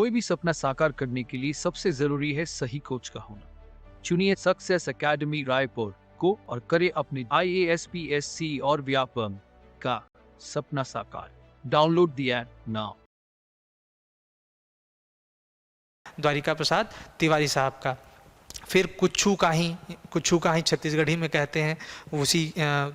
कोई भी सपना साकार करने के लिए सबसे जरूरी है सही कोच का होना। चुनिए सक्सेस एकेडमी रायपुर को और करे अपने IAS PSC और व्यापम का सपना साकार। Download the app now. Dwarika Prasad Tiwari साहब का। फिर कुछू का ही छत्तीसगढ़ी में कहते हैं, उसी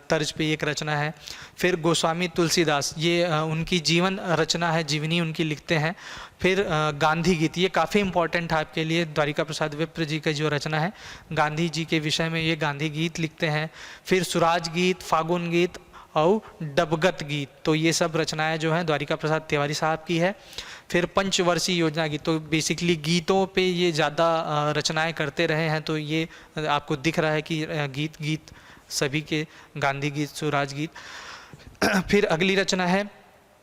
तर्ज पे एक रचना है। फिर गोस्वामी तुलसीदास, ये उनकी जीवन रचना है, जीवनी उनकी लिखते हैं। फिर गांधी गीत, ये काफ़ी इंपॉर्टेंट है आपके लिए, द्वारिका प्रसाद विप्र जी का जो रचना है गांधी जी के विषय में, ये गांधी गीत लिखते हैं। फिर सुराज गीत, फागुन गीत और डबगत गीत, तो ये सब रचनाएं जो हैं द्वारिका प्रसाद तिवारी साहब की है। फिर पंचवर्षीय योजना गीत, तो बेसिकली गीतों पे ये ज़्यादा रचनाएं करते रहे हैं, तो ये आपको दिख रहा है कि गीत सभी के, गांधी गीत, स्वराज गीत। फिर अगली रचना है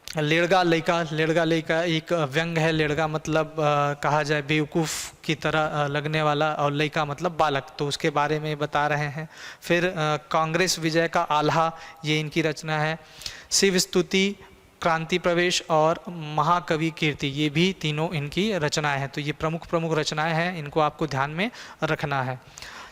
लेड़गा लइका। लेड़गा लइका एक व्यंग है। लेड़गा मतलब कहा जाए बेवकूफ़ की तरह लगने वाला, और लइका मतलब बालक, तो उसके बारे में बता रहे हैं। फिर कांग्रेस विजय का आल्हा, ये इनकी रचना है। शिव स्तुति, क्रांति प्रवेश और महाकवि कीर्ति, ये भी तीनों इनकी रचनाएं हैं। तो ये प्रमुख रचनाएं हैं, इनको आपको ध्यान में रखना है।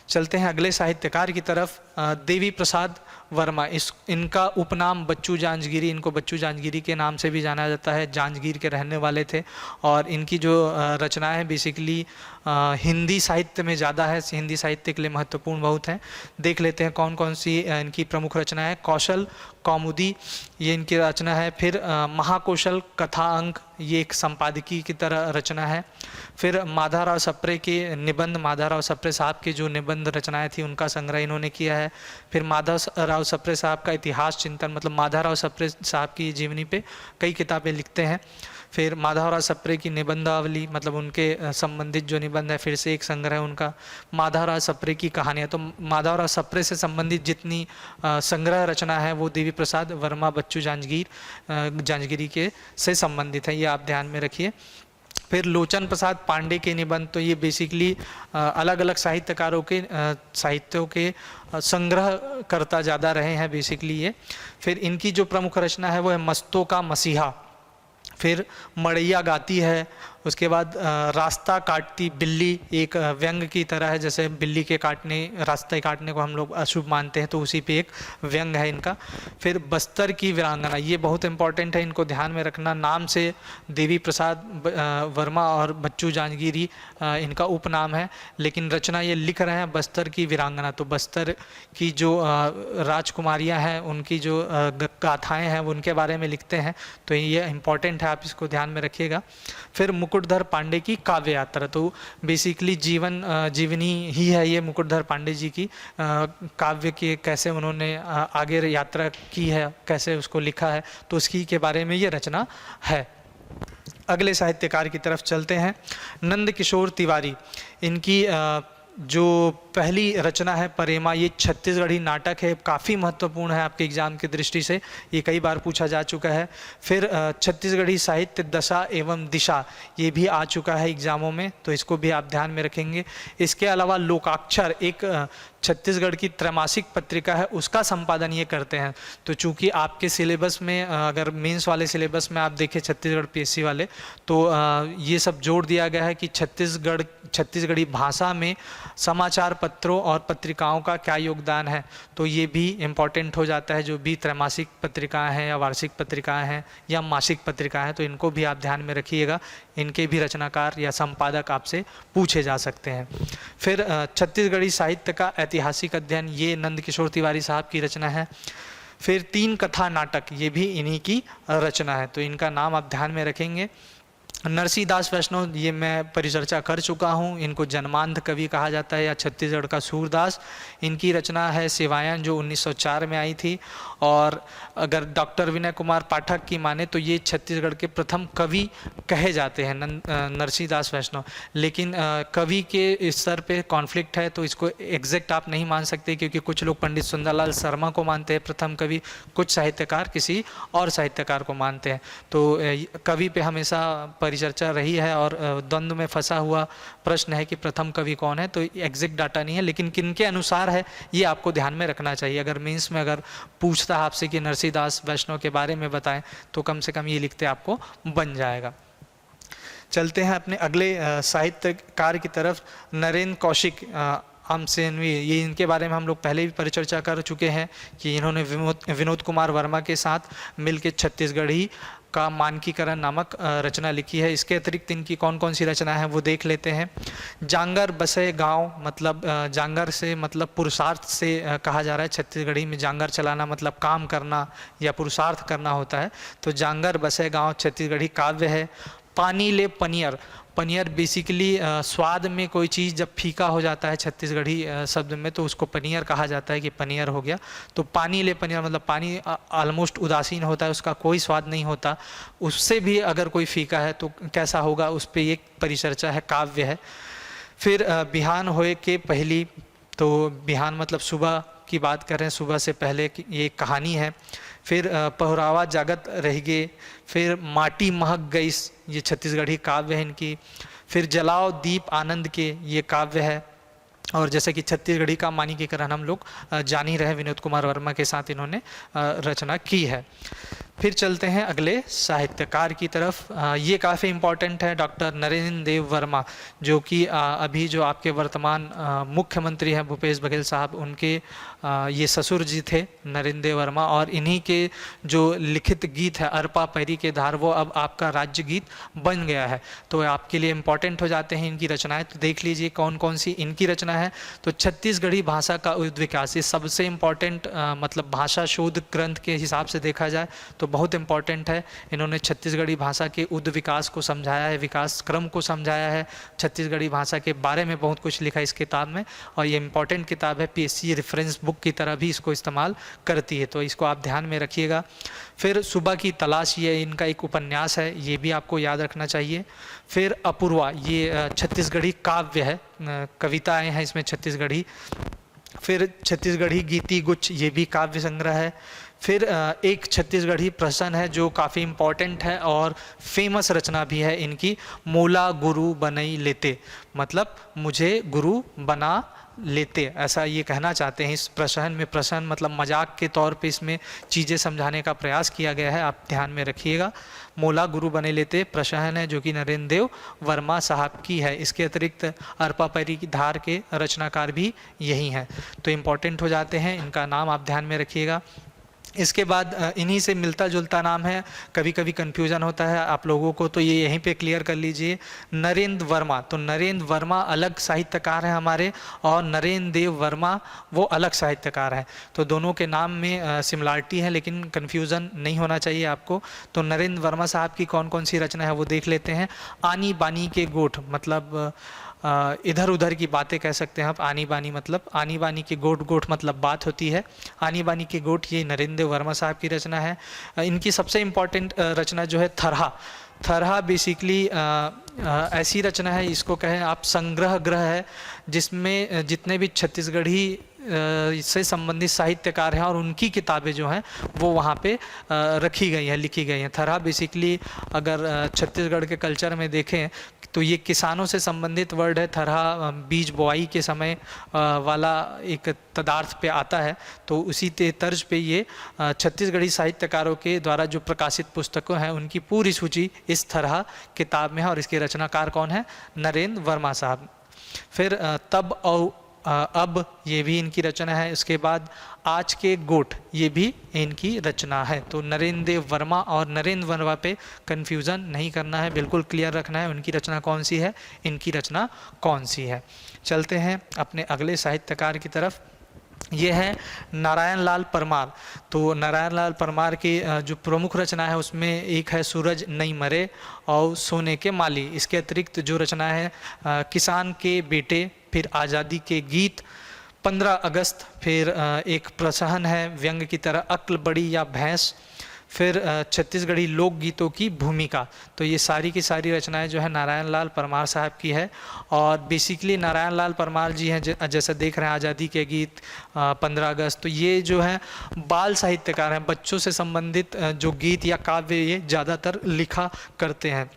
चलते हैं अगले साहित्यकार की तरफ। देवी प्रसाद वर्मा, इनका उपनाम बच्चू जांजगीरी, इनको बच्चू जांजगीरी के नाम से भी जाना जाता है। जांजगीर के रहने वाले थे, और इनकी जो रचनाएं हैं बेसिकली हिंदी साहित्य में ज़्यादा है, हिंदी साहित्य के लिए महत्वपूर्ण बहुत हैं। देख लेते हैं कौन कौन सी इनकी प्रमुख रचना है। कौशल कौमुदी, ये इनकी रचना है। फिर महाकौशल कथा अंक, ये एक संपादकीय की तरह रचना है। फिर माधवराव सप्रे के निबंध, माधवराव सप्रे साहब की जो निबंध रचनाएं थी उनका संग्रह इन्होंने किया है। फिर माधवराव सप्रे साहब का इतिहास चिंतन, मतलब माधवराव सप्रे साहब की जीवनी पे कई किताबें लिखते हैं। फिर माधवराव सप्रे की निबंधावली, मतलब उनके संबंधित जो निबंध है, फिर से एक संग्रह है उनका। माधवराव सप्रे की कहानियाँ, तो माधवराव सप्रे से संबंधित जितनी संग्रह रचना है वो देवी प्रसाद वर्मा बच्चू जांजगीरी के से संबंधित है, ये आप ध्यान में रखिए। फिर लोचन प्रसाद पांडे के निबंध, तो ये बेसिकली अलग अलग साहित्यकारों के साहित्यों के संग्रह करता ज़्यादा रहे हैं बेसिकली ये। फिर इनकी जो प्रमुख रचना है वो है मस्तों का मसीहा। फिर मड़ैया गाती है। उसके बाद रास्ता काटती बिल्ली, एक व्यंग की तरह है, जैसे बिल्ली के रास्ते काटने को हम लोग अशुभ मानते हैं, तो उसी पे एक व्यंग है इनका। फिर बस्तर की वीरांगना, ये बहुत इंपॉर्टेंट है, इनको ध्यान में रखना। नाम से देवी प्रसाद वर्मा और बच्चू जांजगीरी इनका उपनाम है, लेकिन रचना ये लिख रहे हैं बस्तर की वीरांगना। तो बस्तर की जो राजकुमारियाँ हैं उनकी जो गाथाएँ हैं वो उनके बारे में लिखते हैं, तो ये इंपॉर्टेंट है, आप इसको ध्यान में रखिएगा। फिर मुकुटधर पांडे की काव्य यात्रा, तो बेसिकली जीवनी ही है ये मुकुटधर पांडे जी की। काव्य की कैसे उन्होंने आगे यात्रा की है, कैसे उसको लिखा है, तो उसकी के बारे में ये रचना है। अगले साहित्यकार की तरफ चलते हैं। नंद किशोर तिवारी, इनकी जो पहली रचना है परेमा, ये छत्तीसगढ़ी नाटक है, काफ़ी महत्वपूर्ण है आपके एग्जाम की दृष्टि से, ये कई बार पूछा जा चुका है। फिर छत्तीसगढ़ी साहित्य दशा एवं दिशा, ये भी आ चुका है एग्जामों में, तो इसको भी आप ध्यान में रखेंगे। इसके अलावा लोकाक्षर, एक छत्तीसगढ़ की त्रैमासिक पत्रिका है, उसका संपादन ये करते हैं। तो चूंकि आपके सिलेबस में, अगर मेंस वाले सिलेबस में आप देखें छत्तीसगढ़ PSC वाले, तो ये सब जोड़ दिया गया है कि छत्तीसगढ़ी भाषा में समाचार पत्रों और पत्रिकाओं का क्या योगदान है, तो ये भी इम्पॉर्टेंट हो जाता है। जो भी त्रैमासिक पत्रिकाएं हैं या वार्षिक पत्रिकाएं हैं या मासिक पत्रिकाएं हैं, तो इनको भी आप ध्यान में रखिएगा, इनके भी रचनाकार या संपादक आपसे पूछे जा सकते हैं। फिर छत्तीसगढ़ी साहित्य का ऐतिहासिक अध्ययन, ये नंद किशोर तिवारी साहब की रचना है। फिर 3 कथा नाटक, ये भी इन्हीं की रचना है, तो इनका नाम आप ध्यान में रखेंगे। नरसी दास वैष्णव, ये मैं परिचर्चा कर चुका हूँ, इनको जन्मांध कवि कहा जाता है या छत्तीसगढ़ का सूरदास। इनकी रचना है सेवायन, जो 1904 में आई थी। और अगर डॉक्टर विनय कुमार पाठक की माने तो ये छत्तीसगढ़ के प्रथम कवि कहे जाते हैं नरसी दास वैष्णव। लेकिन कवि के स्तर पे कॉन्फ्लिक्ट है, तो इसको एग्जैक्ट आप नहीं मान सकते, क्योंकि कुछ लोग पंडित सुंदरलाल शर्मा को मानते हैं प्रथम कवि, कुछ साहित्यकार किसी और साहित्यकार को मानते हैं। तो कवि पे हमेशा परिचर्चा रही है, और द्वंद्व में फंसा हुआ प्रश्न है कि प्रथम कवि कौन है, तो एग्जैक्ट डाटा नहीं है, लेकिन किनके अनुसार है ये आपको ध्यान में रखना चाहिए। अगर मेंस में अगर पूछता है आपसे कि नरसीदास वैष्णव के बारे में बताएं, तो कम से कम ये लिखते आपको बन जाएगा। चलते हैं अपने अगले साहित्यकार की तरफ, नरेंद्र कौशिक आमसेनवी। ये इनके बारे में हम लोग पहले भी परिचर्चा कर चुके हैं कि इन्होंने विनोद कुमार वर्मा के साथ मिलकर छत्तीसगढ़ी का मानकीकरण नामक रचना लिखी है। इसके अतिरिक्त इनकी कौन कौन सी रचना है वो देख लेते हैं। जांगर बसे गांव, मतलब जांगर से मतलब पुरुषार्थ से कहा जा रहा है। छत्तीसगढ़ी में जांगर चलाना मतलब काम करना या पुरुषार्थ करना होता है। तो जांगर बसे गांव छत्तीसगढ़ी काव्य है। पानी ले पनियर, पनियर बेसिकली स्वाद में कोई चीज़ जब फीका हो जाता है छत्तीसगढ़ी शब्द में तो उसको पनियर कहा जाता है कि पनियर हो गया। तो पानी ले पनियर मतलब पानी ऑलमोस्ट उदासीन होता है, उसका कोई स्वाद नहीं होता। उससे भी अगर कोई फीका है तो कैसा होगा, उस पर एक परिचर्चा है, काव्य है। फिर बिहान होए के पहली, तो बिहान मतलब सुबह की बात कर रहे हैं, सुबह से पहले की ये कहानी है। फिर पहरावा जागत रह गए। फिर माटी महक गई, ये छत्तीसगढ़ी काव्य है इनकी। फिर जलाओ दीप आनंद के, ये काव्य है। और जैसे कि छत्तीसगढ़ी का मानकीकरण हम लोग जान ही रहे, विनोद कुमार वर्मा के साथ इन्होंने रचना की है। फिर चलते हैं अगले साहित्यकार की तरफ। ये काफ़ी इम्पॉर्टेंट है, डॉक्टर नरेंद्र देव वर्मा, जो कि अभी जो आपके वर्तमान मुख्यमंत्री हैं भूपेश बघेल साहब, उनके ये ससुर जी थे नरेंद्र देव वर्मा। और इन्हीं के जो लिखित गीत है अरपा पैरी के धार, वो अब आपका राज्य गीत बन गया है। तो आपके लिए इम्पॉर्टेंट हो जाते हैं इनकी रचनाएं। तो देख लीजिए कौन कौन सी इनकी रचना है। तो छत्तीसगढ़ी भाषा का उद्विकास, ये सबसे इम्पॉर्टेंट मतलब भाषा शोध ग्रंथ के हिसाब से देखा जाए तो बहुत इम्पॉर्टेंट है। इन्होंने छत्तीसगढ़ी भाषा के उद्विकास को समझाया है, विकास क्रम को समझाया है, छत्तीसगढ़ी भाषा के बारे में बहुत कुछ लिखा है इस किताब में। और ये इम्पॉर्टेंट किताब है, पीएससी रेफरेंस बुक की तरह भी इसको इस्तेमाल करती है, तो इसको आप ध्यान में रखिएगा। फिर सुबह की तलाश, ये इनका एक उपन्यास है, ये भी आपको याद रखना चाहिए। फिर अपूर्वा, ये छत्तीसगढ़ी काव्य है, कविताएं हैं इसमें छत्तीसगढ़ी। फिर छत्तीसगढ़ी गीति गुच्छ, ये भी काव्य संग्रह है। फिर एक छत्तीसगढ़ी प्रश्न है जो काफ़ी इम्पॉर्टेंट है और फेमस रचना भी है इनकी, मोला गुरु बनई लेते, मतलब मुझे गुरु बना लेते, ऐसा ये कहना चाहते हैं इस प्रश्न में। प्रश्न मतलब मजाक के तौर पे इसमें चीज़ें समझाने का प्रयास किया गया है, आप ध्यान में रखिएगा। मोला गुरु बने लेते प्रश्न है जो कि नरेंद्र देव वर्मा साहब की है। इसके अतिरिक्त अरपा पैरी की धार के रचनाकार भी यही हैं, तो इम्पॉर्टेंट हो जाते हैं, इनका नाम आप ध्यान में रखिएगा। इसके बाद इन्हीं से मिलता जुलता नाम है, कभी कभी कन्फ्यूज़न होता है आप लोगों को, तो ये यहीं पे क्लियर कर लीजिए, नरेंद्र वर्मा। तो नरेंद्र वर्मा अलग साहित्यकार हैं हमारे और नरेंद्र देव वर्मा वो अलग साहित्यकार हैं। तो दोनों के नाम में सिमिलरिटी है लेकिन कन्फ्यूज़न नहीं होना चाहिए आपको। तो नरेंद्र वर्मा साहब की कौन कौन सी रचना है वो देख लेते हैं। आनी बानी के गोठ, मतलब इधर उधर की बातें कह सकते हैं आप। आनी बानी मतलब आनी बानी की गोट, गोट मतलब बात होती है। आनी बानी की गोट, ये नरेंद्र देव वर्मा साहब की रचना है। इनकी सबसे इम्पॉर्टेंट रचना जो है थरहा। थरहा बेसिकली ऐसी रचना है, इसको कहें आप संग्रह ग्रह है, जिसमें जितने भी छत्तीसगढ़ी से संबंधित साहित्यकार हैं और उनकी किताबें जो हैं वो वहाँ पे रखी गई हैं, लिखी गई हैं। थरहा बेसिकली अगर छत्तीसगढ़ के कल्चर में देखें तो ये किसानों से संबंधित वर्ड है। थरहा बीज बोआई के समय वाला एक तदार्थ पे आता है, तो उसी तर्ज पे ये छत्तीसगढ़ी साहित्यकारों के द्वारा जो प्रकाशित पुस्तकों हैं उनकी पूरी सूची इस थरहा किताब में है। और इसके रचनाकार कौन है? नरेंद्र वर्मा साहब। फिर तब और अब, ये भी इनकी रचना है। इसके बाद आज के गोठ, ये भी इनकी रचना है। तो नरेंद्र देव वर्मा और नरेंद्र वर्मा पे कन्फ्यूज़न नहीं करना है, बिल्कुल क्लियर रखना है उनकी रचना कौन सी है, इनकी रचना कौन सी है। चलते हैं अपने अगले साहित्यकार की तरफ। ये है नारायण लाल परमार। तो नारायण लाल परमार की जो प्रमुख रचना है उसमें एक है सूरज नहीं मरे और सोने के माली। इसके अतिरिक्त जो रचना है किसान के बेटे, फिर आज़ादी के गीत, 15 अगस्त, फिर एक प्रसहन है व्यंग की तरह अक्ल बड़ी या भैंस, फिर छत्तीसगढ़ी लोक गीतों की भूमिका। तो ये सारी की सारी रचनाएं जो है नारायण लाल परमार साहब की है। और बेसिकली नारायण लाल परमार जी हैं, जैसा देख रहे हैं आज़ादी के गीत, 15 अगस्त, तो ये जो है बाल साहित्यकार हैं, बच्चों से संबंधित जो गीत या काव्य ये ज़्यादातर लिखा करते हैं।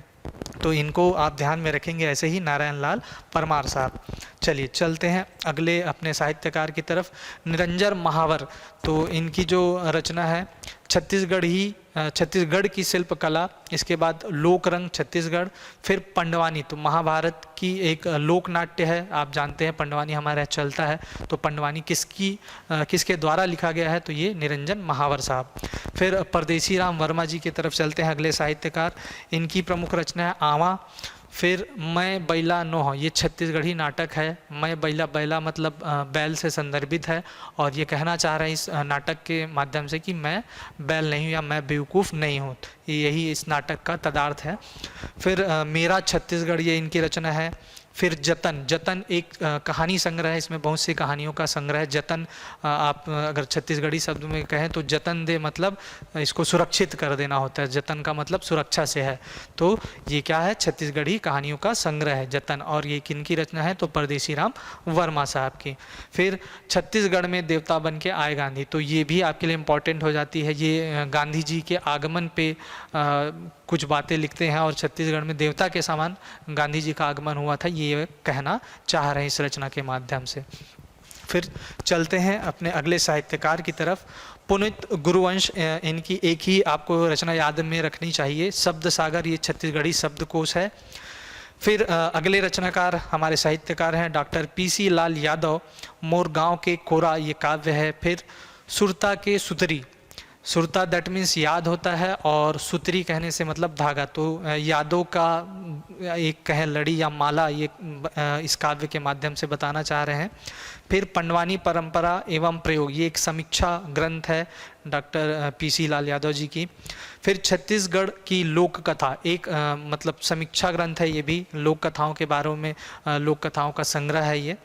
तो इनको आप ध्यान में रखेंगे ऐसे ही, नारायण लाल परमार साहब। चलिए चलते हैं अगले अपने साहित्यकार की तरफ, निरंजन महावर। तो इनकी जो रचना है छत्तीसगढ़ की शिल्पकला, इसके बाद लोक रंग छत्तीसगढ़, फिर पंडवानी। तो महाभारत की एक लोक नाट्य है, आप जानते हैं पंडवानी हमारे यहाँ चलता है। तो पंडवानी किसके द्वारा लिखा गया है? तो ये निरंजन महावर साहब। फिर परदेसी राम वर्मा जी की तरफ चलते हैं, अगले साहित्यकार। इनकी प्रमुख रचना है आवा। फिर मैं बैला नोह, ये छत्तीसगढ़ी नाटक है। मैं बैला, बैला मतलब बैल से संदर्भित है, और ये कहना चाह रहे हैं इस नाटक के माध्यम से कि मैं बैल नहीं हूँ या मैं बेवकूफ़ नहीं हूँ। यही इस नाटक का तदार्थ है। फिर मेरा छत्तीसगढ़, ये इनकी रचना है। फिर जतन, जतन एक कहानी संग्रह है, इसमें बहुत सी कहानियों का संग्रह है। जतन आप अगर छत्तीसगढ़ी शब्द में कहें तो जतन दे मतलब इसको सुरक्षित कर देना होता है, जतन का मतलब सुरक्षा से है। तो ये क्या है? छत्तीसगढ़ी कहानियों का संग्रह है जतन। और ये किनकी रचना है? तो परदेसी राम वर्मा साहब की। फिर छत्तीसगढ़ में देवता बन के आए गांधी, तो ये भी आपके लिए इम्पोर्टेंट हो जाती है। ये गांधी जी के आगमन पे कुछ बातें लिखते हैं, और छत्तीसगढ़ में देवता के समान गांधी जी का आगमन हुआ था, ये कहना चाह रहे हैं इस रचना के माध्यम से। फिर चलते हैं अपने अगले साहित्यकार की तरफ, पुनीत गुरुवंश। इनकी एक ही आपको रचना याद में रखनी चाहिए, शब्द सागर, ये छत्तीसगढ़ी शब्दकोश है। फिर अगले रचनाकार हमारे साहित्यकार हैं डॉक्टर पीसी लाल यादव, मोर गाँव के कोरा, ये काव्य है। फिर सुरता के सुतरी, सुरता दैट मीन्स याद होता है, और सुतरी कहने से मतलब धागा। तो यादों का एक कहें लड़ी या माला, ये इस काव्य के माध्यम से बताना चाह रहे हैं। फिर पंडवानी परंपरा एवं प्रयोग, ये एक समीक्षा ग्रंथ है डॉक्टर पीसी लाल यादव जी की। फिर छत्तीसगढ़ की लोक कथा, एक मतलब समीक्षा ग्रंथ है, ये भी लोक कथाओं के बारे में, लोक कथाओं का संग्रह है ये।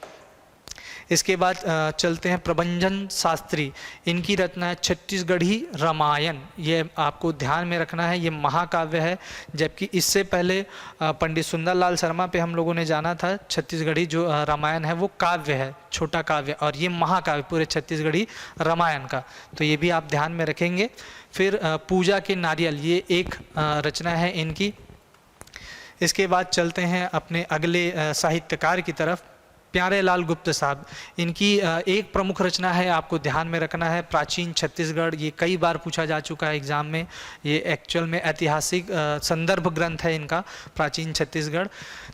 इसके बाद चलते हैं प्रबंधन शास्त्री, इनकी रचना है छत्तीसगढ़ी रामायण। ये आपको ध्यान में रखना है, ये महाकाव्य है। जबकि इससे पहले पंडित सुंदरलाल शर्मा पे हम लोगों ने जाना था, छत्तीसगढ़ी जो रामायण है वो काव्य है, छोटा काव्य, और ये महाकाव्य पूरे छत्तीसगढ़ी रामायण का। तो ये भी आप ध्यान में रखेंगे। फिर पूजा के नारियल, ये एक रचना है इनकी। इसके बाद चलते हैं अपने अगले साहित्यकार की तरफ, प्यारे लाल गुप्त साहब। इनकी एक प्रमुख रचना है, आपको ध्यान में रखना है, प्राचीन छत्तीसगढ़। ये कई बार पूछा जा चुका है एग्जाम में, ये एक्चुअल में ऐतिहासिक संदर्भ ग्रंथ है इनका, प्राचीन छत्तीसगढ़,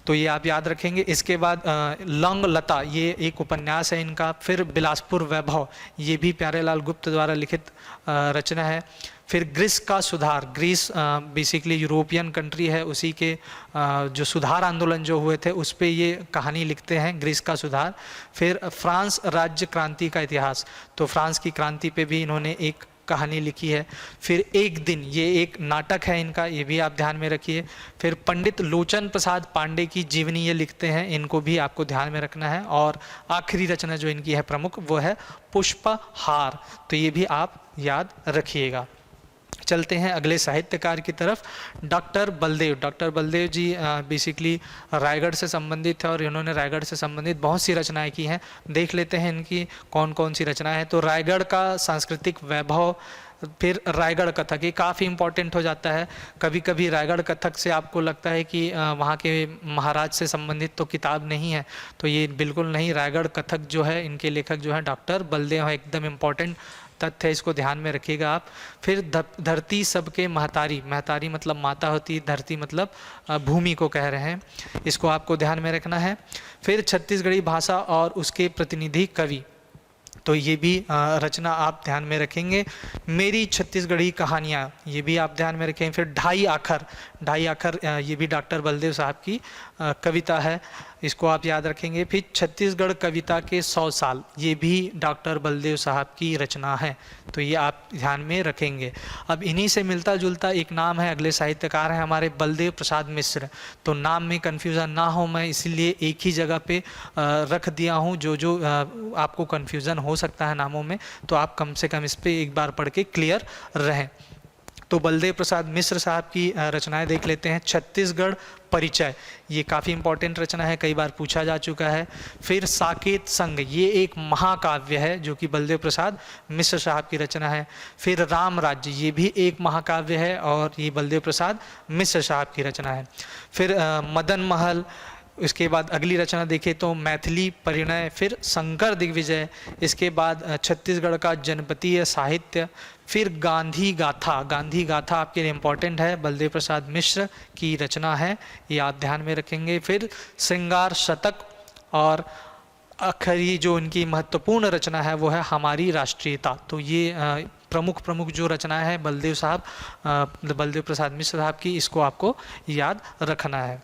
तो ये आप याद रखेंगे। इसके बाद लौंग लता, ये एक उपन्यास है इनका। फिर बिलासपुर वैभव, ये भी प्यारे लाल गुप्त द्वारा लिखित रचना है। फिर ग्रीस का सुधार, ग्रीस बेसिकली यूरोपियन कंट्री है, उसी के जो सुधार आंदोलन जो हुए थे उस पे ये कहानी लिखते हैं, ग्रीस का सुधार। फिर फ्रांस राज्य क्रांति का इतिहास, तो फ्रांस की क्रांति पे भी इन्होंने एक कहानी लिखी है। फिर एक दिन, ये एक नाटक है इनका, ये भी आप ध्यान में रखिए। फिर पंडित लोचन प्रसाद पांडे की जीवनी ये लिखते हैं, इनको भी आपको ध्यान में रखना है। और आखिरी रचना जो इनकी है प्रमुख, वो है पुष्पहार, तो ये भी आप याद रखिएगा। चलते हैं अगले साहित्यकार की तरफ, डॉक्टर बलदेव। डॉक्टर बलदेव जी बेसिकली रायगढ़ से संबंधित है, और इन्होंने रायगढ़ से संबंधित बहुत सी रचनाएं की हैं। देख लेते हैं इनकी कौन कौन सी रचनाएं हैं। तो रायगढ़ का सांस्कृतिक वैभव, फिर रायगढ़ कथक, ये काफ़ी इंपॉर्टेंट हो जाता है। कभी कभी रायगढ़ कथक से आपको लगता है कि वहाँ के महाराज से संबंधित तो किताब नहीं है, तो ये बिल्कुल नहीं। रायगढ़ कथक जो है, इनके लेखक जो है डॉक्टर बलदेव है, एकदम इम्पॉर्टेंट तथ्य है, इसको ध्यान में रखिएगा आप। फिर धरती सबके महतारी, महतारी मतलब माता होती है, धरती मतलब भूमि को कह रहे हैं, इसको आपको ध्यान में रखना है। फिर छत्तीसगढ़ी भाषा और उसके प्रतिनिधि कवि, तो ये भी रचना आप ध्यान में रखेंगे। मेरी छत्तीसगढ़ी कहानियाँ, ये भी आप ध्यान में रखेंगे। फिर ढाई आखर, ढाई आखर ये भी डॉक्टर बलदेव साहब की कविता है, इसको आप याद रखेंगे। फिर छत्तीसगढ़ कविता के 100 साल, ये भी डॉक्टर बलदेव साहब की रचना है, तो ये आप ध्यान में रखेंगे। अब इन्हीं से मिलता जुलता एक नाम है, अगले साहित्यकार हैं हमारे बलदेव प्रसाद मिश्र। तो नाम में कन्फ्यूज़न ना हो, मैं इसीलिए एक ही जगह पे रख दिया हूँ, जो आपको कन्फ्यूज़न हो सकता है नामों में, तो आप कम से कम इस पर एक बार पढ़ के क्लियर रहें। तो बलदेव प्रसाद मिश्र साहब की रचनाएं देख लेते हैं। छत्तीसगढ़ परिचय, ये काफ़ी इंपॉर्टेंट रचना है, कई बार पूछा जा चुका है। फिर साकेत संघ, ये एक महाकाव्य है जो कि बलदेव प्रसाद मिश्र साहब की रचना है। फिर राम राज्य, ये भी एक महाकाव्य है और ये बलदेव प्रसाद मिश्र साहब की रचना है। फिर मदन महल, इसके बाद अगली रचना देखें तो मैथिली परिणय, फिर शंकर दिग्विजय, इसके बाद छत्तीसगढ़ का जनपदीय साहित्य, फिर गांधी गाथा। गांधी गाथा आपके लिए इम्पोर्टेंट है, बलदेव प्रसाद मिश्र की रचना है, ये आप ध्यान में रखेंगे। फिर श्रृंगार शतक, और आखिरी जो उनकी महत्वपूर्ण रचना है वो है हमारी राष्ट्रीयता। तो ये प्रमुख जो रचना है बलदेव प्रसाद मिश्र साहब की, इसको आपको याद रखना है।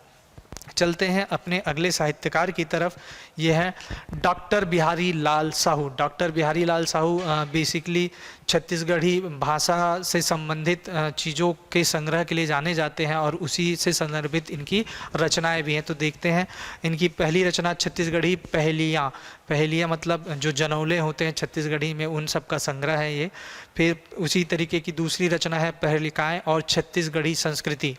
चलते हैं अपने अगले साहित्यकार की तरफ, ये है डॉक्टर बिहारी लाल साहू। डॉक्टर बिहारी लाल साहू बेसिकली छत्तीसगढ़ी भाषा से संबंधित चीज़ों के संग्रह के लिए जाने जाते हैं और उसी से संदर्भित इनकी रचनाएं भी हैं। तो देखते हैं, इनकी पहली रचना छत्तीसगढ़ी पहेलियाँ। पहेलियाँ मतलब जो जनौले होते हैं छत्तीसगढ़ी में, उन सब का संग्रह है ये। फिर उसी तरीके की दूसरी रचना है पहेलिकाएँ और छत्तीसगढ़ी संस्कृति।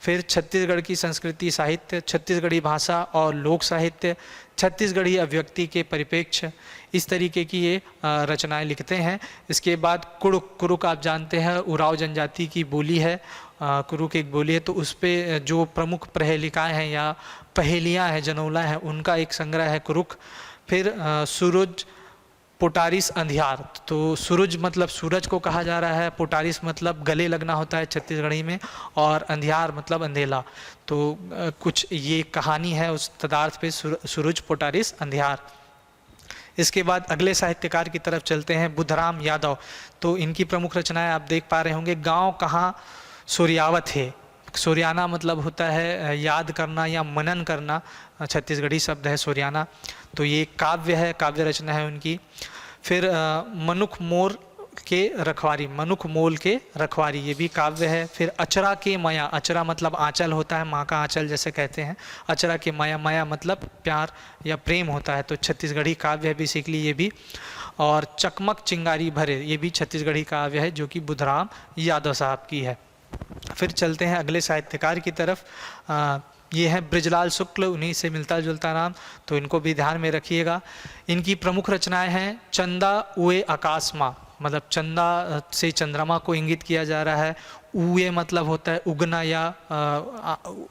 फिर छत्तीसगढ़ की संस्कृति साहित्य, छत्तीसगढ़ी भाषा और लोक साहित्य, छत्तीसगढ़ी अभिव्यक्ति के परिप्रेक्ष्य, इस तरीके की ये रचनाएं लिखते हैं। इसके बाद कुरुक। कुरुक आप जानते हैं उराव जनजाति की बोली है, कुरुक एक बोली है, तो उस पर जो प्रमुख पहेलिकाएँ हैं या पहेलियाँ हैं, जनौला हैं, उनका एक संग्रह है कुरुक। फिर सूरज पोटारिस अंधियार। तो सूरज मतलब सूरज को कहा जा रहा है, पोटारिस मतलब गले लगना होता है छत्तीसगढ़ी में, और अंधियार मतलब अंधेला। तो कुछ ये कहानी है उस तदार्थ पे, सूरज पोटारिस अंधियार। इसके बाद अगले साहित्यकार की तरफ चलते हैं, बुद्धराम यादव। तो इनकी प्रमुख रचनाएं आप देख पा रहे होंगे, गांव कहाँ सूर्यावत है। सूर्याना मतलब होता है याद करना या मनन करना, छत्तीसगढ़ी शब्द है सूर्याना। तो ये काव्य है, काव्य रचना है उनकी। फिर मनुख मोर के रखवारी, मनुख मोल के रखवारी, ये भी काव्य है। फिर अचरा के माया, अचरा मतलब आंचल होता है, माँ का आंचल जैसे कहते हैं। अचरा के माया, माया मतलब प्यार या प्रेम होता है, तो छत्तीसगढ़ी काव्य है बेसिकली ये भी। और चकमक चिंगारी भरे, ये भी छत्तीसगढ़ी काव्य है जो कि बुद्धराम यादव साहब की है। फिर चलते हैं अगले साहित्यकार की तरफ, ये है ब्रजलाल शुक्ल, उन्हीं से मिलता जुलता नाम, तो इनको भी ध्यान में रखिएगा। इनकी प्रमुख रचनाएं हैं चंदा उए आकाशमा, मतलब चंदा से चंद्रमा को इंगित किया जा रहा है। उए मतलब होता है उगना या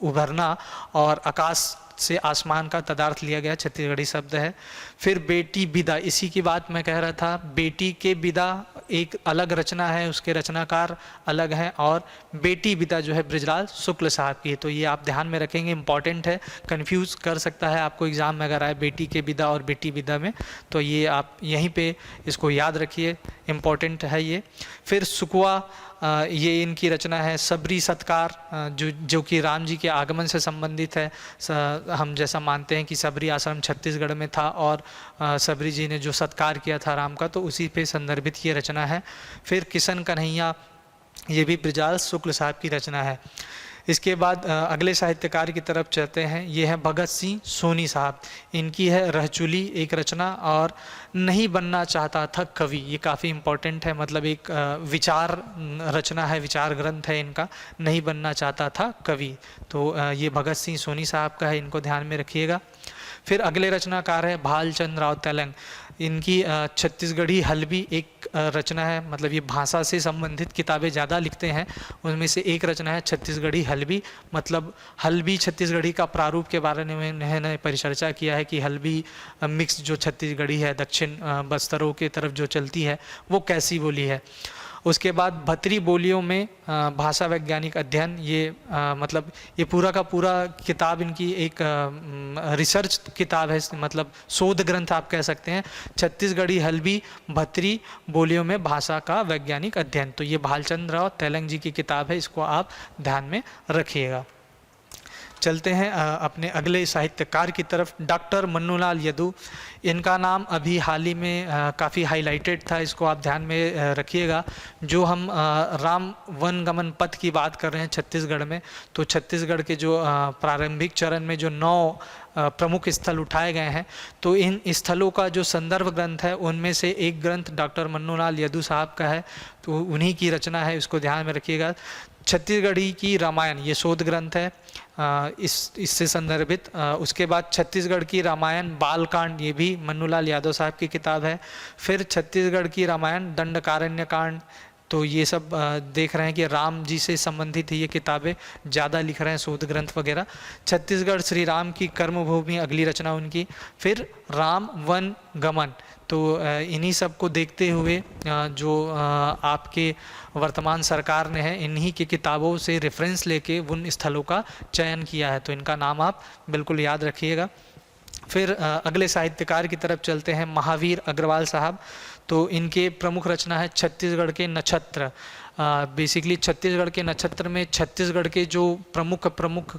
उभरना, और आकाश से आसमान का तदार्थ लिया गया छत्तीसगढ़ी शब्द है। फिर बेटी बिदा, इसी की बात मैं कह रहा था, बेटी के बिदा एक अलग रचना है, उसके रचनाकार अलग हैं, और बेटी बिदा जो है ब्रजलाल शुक्ल साहब की है। तो ये आप ध्यान में रखेंगे, इंपॉर्टेंट है, कंफ्यूज कर सकता है आपको एग्जाम में अगर आए बेटी के बिदा और बेटी बिदा में, तो ये आप यहीं पे इसको याद रखिए, इम्पॉर्टेंट है ये। फिर सुकुआ, ये इनकी रचना है। सबरी सत्कार, जो कि राम जी के आगमन से संबंधित है। हम जैसा मानते हैं कि सबरी आश्रम छत्तीसगढ़ में था और सबरी जी ने जो सत्कार किया था राम का, तो उसी पे संदर्भित ये रचना है। फिर किशन कन्हैया, ये भी ब्रजलाल शुक्ल साहब की रचना है। इसके बाद अगले साहित्यकार की तरफ चलते हैं, ये है भगत सिंह सोनी साहब। इनकी है रहचुली एक रचना, और नहीं बनना चाहता था कवि, ये काफ़ी इम्पोर्टेंट है, मतलब एक विचार रचना है, विचार ग्रंथ है इनका, नहीं बनना चाहता था कवि। तो ये भगत सिंह सोनी साहब का है, इनको ध्यान में रखिएगा। फिर अगले रचनाकार है भालचंद्र राव तेलंग। इनकी छत्तीसगढ़ी हलबी एक रचना है, मतलब ये भाषा से संबंधित किताबें ज़्यादा लिखते हैं, उनमें से एक रचना है छत्तीसगढ़ी हलबी। मतलब हलबी छत्तीसगढ़ी का प्रारूप के बारे में इन्होंने परिचर्चा किया है कि हलबी मिक्स जो छत्तीसगढ़ी है दक्षिण बस्तरों के तरफ जो चलती है, वो कैसी बोली है। उसके बाद भतरी बोलियों में भाषा वैज्ञानिक अध्ययन, ये मतलब ये पूरा का पूरा किताब इनकी एक रिसर्च किताब है, मतलब शोध ग्रंथ आप कह सकते हैं, छत्तीसगढ़ी हलबी भतरी बोलियों में भाषा का वैज्ञानिक अध्ययन। तो ये भालचंद्र राव तेलंग जी की किताब है, इसको आप ध्यान में रखिएगा। चलते हैं अपने अगले साहित्यकार की तरफ, डॉक्टर मन्नूलाल यदू। इनका नाम अभी हाल ही में काफ़ी हाईलाइटेड था, इसको आप ध्यान में रखिएगा। जो हम राम वन गमन पथ की बात कर रहे हैं छत्तीसगढ़ में, तो छत्तीसगढ़ के जो प्रारंभिक चरण में जो 9 प्रमुख स्थल उठाए गए हैं, तो इन स्थलों का जो संदर्भ ग्रंथ है उनमें से एक ग्रंथ डॉक्टर मन्नूलाल यदू साहब का है, तो उन्हीं की रचना है, इसको ध्यान में रखिएगा। छत्तीसगढ़ी की रामायण, ये शोध ग्रंथ है इससे संदर्भित। उसके बाद छत्तीसगढ़ की रामायण बालकांड, ये भी मन्नूलाल यादव साहब की किताब है। फिर छत्तीसगढ़ की रामायण दंडकारण्य कांड, तो ये सब देख रहे हैं कि राम जी से संबंधित ये किताबें ज़्यादा लिख रहे हैं, शोध ग्रंथ वगैरह। छत्तीसगढ़ श्री राम की कर्मभूमि अगली रचना उनकी। फिर राम वन गमन, तो इन्हीं सब को देखते हुए जो आपके वर्तमान सरकार ने है, इन्हीं की किताबों से रेफरेंस लेके उन स्थलों का चयन किया है, तो इनका नाम आप बिल्कुल याद रखिएगा। फिर अगले साहित्यकार की तरफ चलते हैं, महावीर अग्रवाल साहब। तो इनके प्रमुख रचना है छत्तीसगढ़ के नक्षत्र। बेसिकली छत्तीसगढ़ के नक्षत्र में छत्तीसगढ़ के जो प्रमुख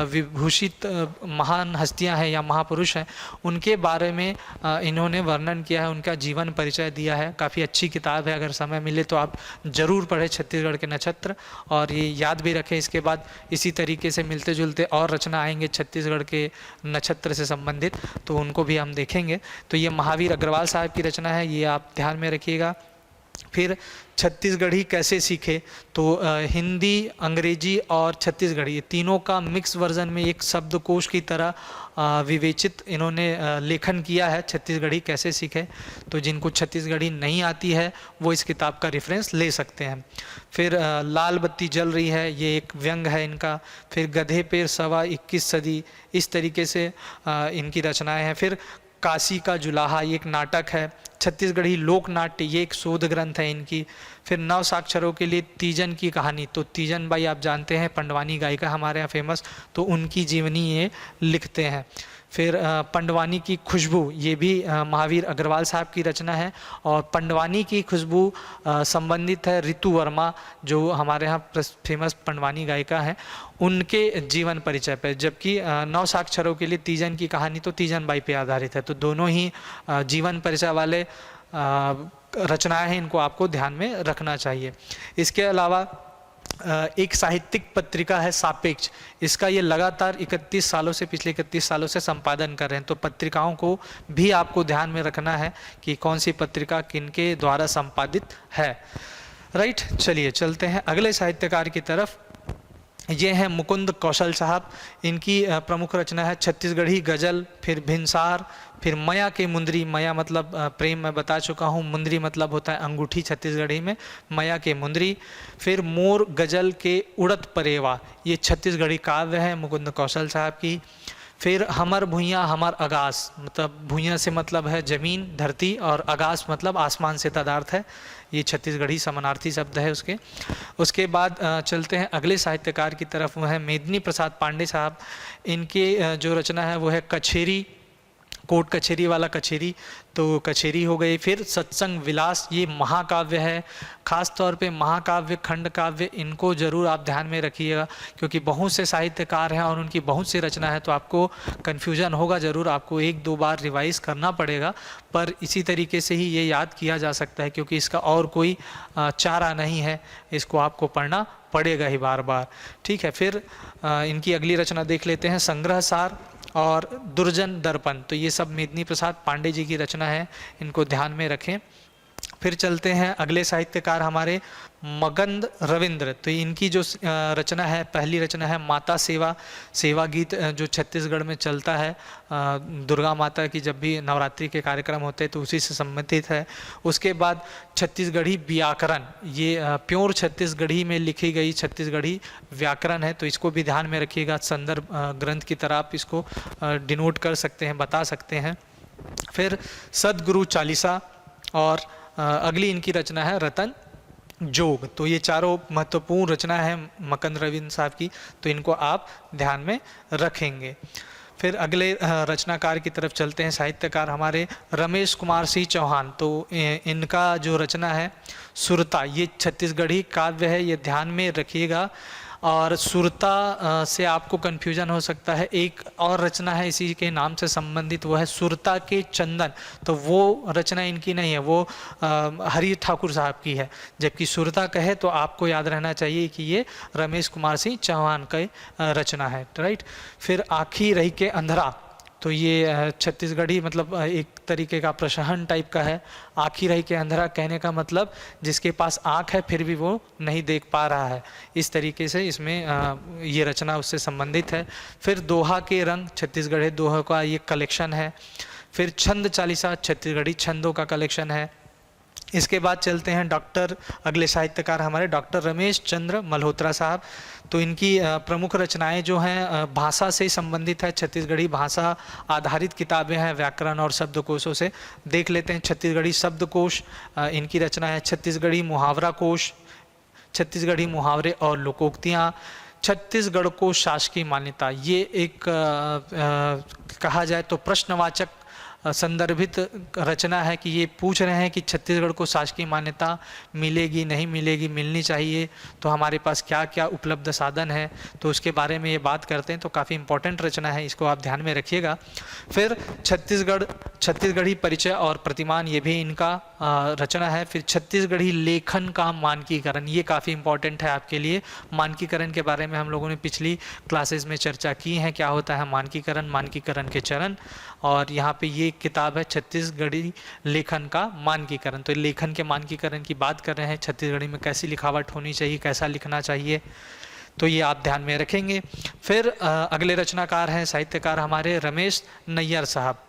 विभूषित महान हस्तियां हैं या महापुरुष हैं, उनके बारे में इन्होंने वर्णन किया है, उनका जीवन परिचय दिया है। काफ़ी अच्छी किताब है, अगर समय मिले तो आप ज़रूर पढ़ें छत्तीसगढ़ के नक्षत्र, और ये याद भी रखें। इसके बाद इसी तरीके से मिलते जुलते और रचना आएंगे छत्तीसगढ़ के नक्षत्र से संबंधित, तो उनको भी हम देखेंगे। तो ये महावीर अग्रवाल साहब की रचना है, ये आप ध्यान में रखिएगा। फिर छत्तीसगढ़ी कैसे सीखे, तो हिंदी, अंग्रेजी और छत्तीसगढ़ी, ये तीनों का मिक्स वर्जन में एक शब्दकोश की तरह विवेचित इन्होंने लेखन किया है, छत्तीसगढ़ी कैसे सीखे। तो जिनको छत्तीसगढ़ी नहीं आती है वो इस किताब का रेफरेंस ले सकते हैं। फिर लाल बत्ती जल रही है, ये एक व्यंग है इनका। फिर गधे पे सवा 21 सदी, इस तरीके से इनकी रचनाएं हैं। फिर काशी का जुलाहा, ये एक नाटक है। छत्तीसगढ़ी लोक नाट्य, ये एक शोध ग्रंथ है इनकी। फिर नव साक्षरों के लिए तीजन की कहानी, तो तीजन बाई आप जानते हैं पंडवानी गायिका हमारे यहाँ फेमस, तो उनकी जीवनी ये लिखते हैं। फिर पंडवानी की खुशबू, ये भी महावीर अग्रवाल साहब की रचना है, और पंडवानी की खुशबू संबंधित है ऋतु वर्मा, जो हमारे यहाँ फेमस पंडवानी गायिका हैं, उनके जीवन परिचय पर। जबकि नौ साक्षरों के लिए तीजन की कहानी तो तीजन बाई पे आधारित है। तो दोनों ही जीवन परिचय वाले रचनाएं हैं, इनको आपको ध्यान में रखना चाहिए। इसके अलावा एक साहित्यिक पत्रिका है सापेक्ष, इसका ये लगातार 31 सालों से, पिछले 31 सालों से संपादन कर रहे हैं। तो पत्रिकाओं को भी आपको ध्यान में रखना है कि कौन सी पत्रिका किनके द्वारा संपादित है। राइट, चलिए चलते हैं अगले साहित्यकार की तरफ। ये हैं मुकुंद कौशल साहब। इनकी प्रमुख रचना है छत्तीसगढ़ी गजल, फिर भिनसार, फिर मया के मुंदरी। मया मतलब प्रेम, मैं बता चुका हूँ। मुंदरी मतलब होता है अंगूठी छत्तीसगढ़ी में, मया के मुंदरी। फिर मोर गजल के उड़त परेवा, ये छत्तीसगढ़ी काव्य है मुकुंद कौशल साहब की। फिर हमर भुइयाँ हमर आगास, मतलब भुइयाँ से मतलब है ज़मीन धरती, और आगास मतलब आसमान से तदार्थ है, ये छत्तीसगढ़ी समानार्थी शब्द है उसके। उसके बाद चलते हैं अगले साहित्यकार की तरफ, वो है मेदिनी प्रसाद पांडे साहब। इनके जो रचना है वो है कछेरी, कोर्ट कचहरी वाला कचहरी, तो कचहरी हो गई। फिर सत्संग विलास, ये महाकाव्य है, खास तौर पे महाकाव्य, खंड काव्य, इनको जरूर आप ध्यान में रखिएगा, क्योंकि बहुत से साहित्यकार हैं और उनकी बहुत सी रचना है, तो आपको कन्फ्यूजन होगा ज़रूर, आपको 1-2 बार रिवाइज करना पड़ेगा, पर इसी तरीके से ही ये याद किया जा सकता है, क्योंकि इसका और कोई चारा नहीं है, इसको आपको पढ़ना पड़ेगा ही बार बार। ठीक है, फिर इनकी अगली रचना देख लेते हैं, संग्रह सार और दुर्जन दर्पण, तो ये सब मेदिनी प्रसाद पांडे जी की रचना है, इनको ध्यान में रखें। फिर चलते हैं अगले साहित्यकार हमारे मगंद रविंद्र। तो इनकी जो रचना है, पहली रचना है माता सेवा, सेवा गीत जो छत्तीसगढ़ में चलता है दुर्गा माता की, जब भी नवरात्रि के कार्यक्रम होते हैं तो उसी से संबंधित है। उसके बाद छत्तीसगढ़ी व्याकरण, ये प्योर छत्तीसगढ़ी में लिखी गई छत्तीसगढ़ी व्याकरण है, तो इसको भी ध्यान में रखिएगा, संदर्भ ग्रंथ की तरह आप इसको डिनोट कर सकते हैं, बता सकते हैं। फिर सदगुरु चालीसा, और अगली इनकी रचना है रतन जोग। तो ये चारों महत्वपूर्ण रचना है मकंद रविंद्र साहब की, तो इनको आप ध्यान में रखेंगे। फिर अगले रचनाकार की तरफ चलते हैं, साहित्यकार हमारे रमेश कुमार सिंह चौहान। तो इनका जो रचना है सुरता, ये छत्तीसगढ़ी काव्य है, ये ध्यान में रखिएगा। और सुरता से आपको कन्फ्यूजन हो सकता है, एक और रचना है इसी के नाम से संबंधित, वो है सुरता के चंदन, तो वो रचना इनकी नहीं है, वो हरि ठाकुर साहब की है। जबकि सुरता कहे तो आपको याद रहना चाहिए कि ये रमेश कुमार सिंह चौहान का रचना है। राइट, फिर आँखी रही के अंधरा, तो ये छत्तीसगढ़ी मतलब एक तरीके का प्रशहन टाइप का है। आँखी रही के अंधेरा कहने का मतलब जिसके पास आँख है फिर भी वो नहीं देख पा रहा है, इस तरीके से इसमें ये रचना उससे संबंधित है। फिर दोहा के रंग, छत्तीसगढ़ी दोहा का ये कलेक्शन है। फिर छंद चालीसा, छत्तीसगढ़ी छंदों का कलेक्शन है। इसके बाद चलते हैं अगले साहित्यकार हमारे डॉक्टर रमेश चंद्र मल्होत्रा साहब। तो इनकी प्रमुख रचनाएं जो हैं भाषा से संबंधित है, छत्तीसगढ़ी भाषा आधारित किताबें हैं, व्याकरण और शब्दकोशों से। देख लेते हैं छत्तीसगढ़ी शब्दकोश इनकी रचना है, छत्तीसगढ़ी मुहावरा कोश, छत्तीसगढ़ी मुहावरे और लोकोक्तियाँ, छत्तीसगढ़ को शासकीय मान्यता। ये एक कहा जाए तो प्रश्नवाचक संदर्भित रचना है कि ये पूछ रहे हैं कि छत्तीसगढ़ को शासकीय मान्यता मिलेगी नहीं मिलेगी, मिलनी चाहिए तो हमारे पास क्या क्या उपलब्ध साधन है, तो उसके बारे में ये बात करते हैं। तो काफ़ी इंपॉर्टेंट रचना है, इसको आप ध्यान में रखिएगा। फिर छत्तीसगढ़ी परिचय और प्रतिमान, ये भी इनका रचना है। फिर छत्तीसगढ़ी लेखन का मानकीकरण, ये काफ़ी इंपॉर्टेंट है आपके लिए। मानकीकरण के बारे में हम लोगों ने पिछली क्लासेस में चर्चा की है, क्या होता है मानकीकरण, मानकीकरण के चरण। और यहाँ पे ये किताब है छत्तीसगढ़ी लेखन का मानकीकरण। तो लेखन के मानकीकरण की बात कर रहे हैं, छत्तीसगढ़ी में कैसी लिखावट होनी चाहिए, कैसा लिखना चाहिए, तो ये आप ध्यान में रखेंगे। फिर अगले रचनाकार हैं साहित्यकार हमारे रमेश नैयर साहब।